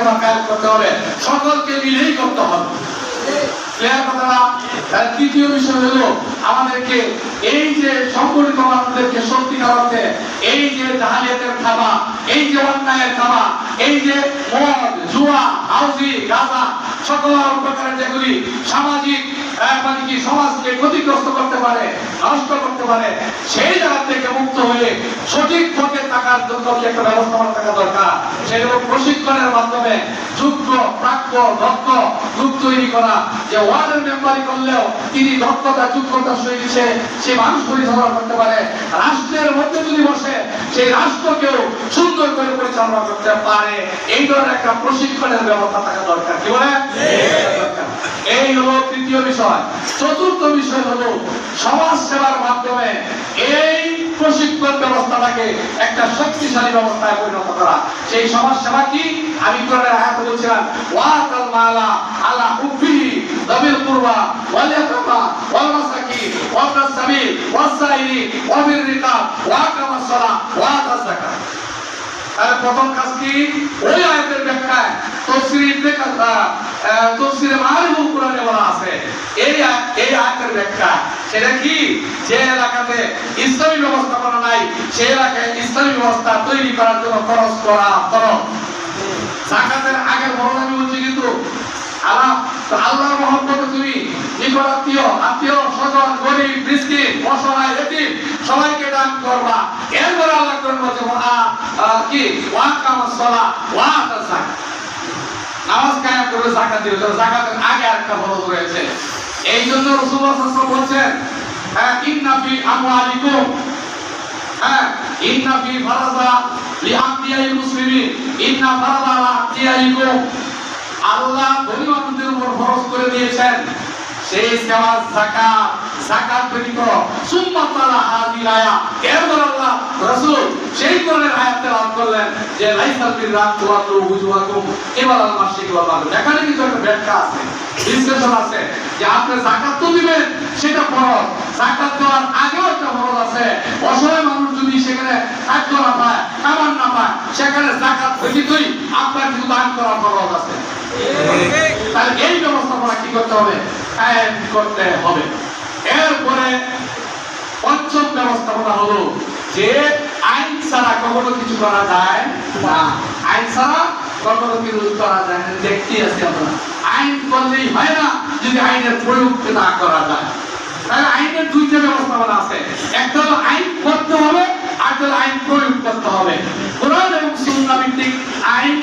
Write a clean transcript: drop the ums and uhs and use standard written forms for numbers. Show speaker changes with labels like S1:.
S1: পরিচালনা কায়েম করতে হবে, সকলকে মিলেই করতে হবে। তৃতীয় বিষয় হলো আমাদেরকে এই যে সংগঠিত মানুষদেরকে সত্যিকার অর্থে এই যে জাহালিয়াতের থাবা, এই যে অন্যায়ের থাবা, এই যে মদ, জুয়া, হাউজি, গাঁজা, সকল প্রকারের যেগুলি সামাজিক মানে কি সমাজকে ক্ষতিগ্রস্ত করতে পারে, নষ্ট করতে পারে, সেই জায়গা থেকে মুক্ত হয়ে সঠিক পথে থাকার জন্য কি একটা ব্যবস্থাপনা থাকা দরকার। সেগুলো প্রশিক্ষণের মাধ্যমে যোগ্য, প্রাপ্য, দক্ষ লোক তৈরি করা, যে ওয়ার্ডের মেম্বারি করলেও তিনি দক্ষতা, যোগ্যতা সহিত সে মানুষ পরিচালনা করতে পারে, রাষ্ট্রের মধ্যে যদি বসে সেই রাষ্ট্রকেও সুন্দর করে পরিচালনা করতে পারে, এই ধরনের একটা প্রশিক্ষণের ব্যবস্থা থাকা দরকার। কি বলে? এই হলো তৃতীয় বিষয়। চতুর্থ বিষয় হলো সমাজ সেবার মাধ্যমে এই প্রশিক্ষণ ব্যবস্থাটাকে একটা শক্তিশালী ব্যবস্থায় পরিণত করা। সেই সমাজ সেবা কি? আমি কোরআনের আয়াতে বলছিলাম, ওয়াতাল মালা আলা হুব্বিহি যাবিল কুরবা ওয়াল ইয়াতামা ওয়াল মাসাকিন ওয়া ইবনাস সাবিল ওয়াস-সাইলি ওয়া বির রিকাব ওয়া আকামাস সালাহ ওয়া আতাজ যাকাত। তাহলে প্রথম কাজ কি? ওই আয়াতের ব্যাখ্যায় তাফসীরে মারিফুল কোরআনে বলা আছে এই আয়াতের ব্যাখ্যা, সেটা কি? যে এলাকাতে ইসলামী ব্যবস্থাপনা নাই সেই এলাকায় ইসলামী ব্যবস্থা তৈরি করার জন্য খরচ করা ফরজ। যাকাতের আগের বড় আমি বলছি কিন্তু আল্লাহর মহব্বতে তুমি নিকট আত্মীয় স্বজন, গরিব, মিসকিন, অসহায়, এতিম সবাইকে দান করবা। এরপর আল্লাহ করবো যে কি ওয়াকামাস সালাহ ওয়া আতাজ যাকাত, নামাজ কায়েম করে যাকাত দিবে। যাকাতের আগে আরেকটা ফরজ রয়েছে। এই জন্য রাসূলুল্লাহ সাল্লাল্লাহু আলাইহি ওয়াসাল্লাম বলেন, ইন্না ফি আমওয়ালিকুম ইন্না ফি ফারাযা লিআতিয়াল মুসলিমিন ইন্না ফারাযা আলা আতিয়াইকুম। আল্লাহ ধনী মানুষদের উপর ফরজ করে দিয়েছেন সেই সেবা যাকাত ব্যতীত। সুম্মা তালা হাযিল আয়াত, এরপর আল্লাহ রাসূল সেই কোরআনের আয়াত তেলাওয়াত করলেন যে লাইসাল বিররা তুওয়াল্লু ওয়ুজুহাকুম কিবালাল মাশরিকি ওয়াল মাগরিব। এখানে কিন্তু একটা ব্যাখ্যা আছে, বিশ্লেষণ আছে যে আপনি যাকাত তো দিবেন, সেটা ফরজ। যাকাত দেওয়ার আগেও একটা ফরজ আছে। অসহায় মানুষ যদি সেখানে খাদ্য না পায়, খাবার না পায়, সেখানে যাকাত ব্যতীতই আপনার কিছু দান করা ফরজ আছে। তাহলে এই ব্যবস্থাপনা কি করতে হবে? কায়েম করতে হবে। এরপরে পঞ্চম ব্যবস্থাপনা হলো যে আইন ছাড়া কখনো কিছু করা যায় না। আইন ছাড়া কখনো কিছু করা যায় না। দেখতে আছি আমরা, আইন করলেই হয় না যদি আইনের প্রয়োগ না করা যায়। তাহলে আইনের দুইটা ব্যবস্থাপনা আছে, একটা হলো আইন করতে হবে, আর একটা হলো আইন প্রয়োগ করতে হবে। কোরআন এবং সুন্নাহ ভিত্তিক আইন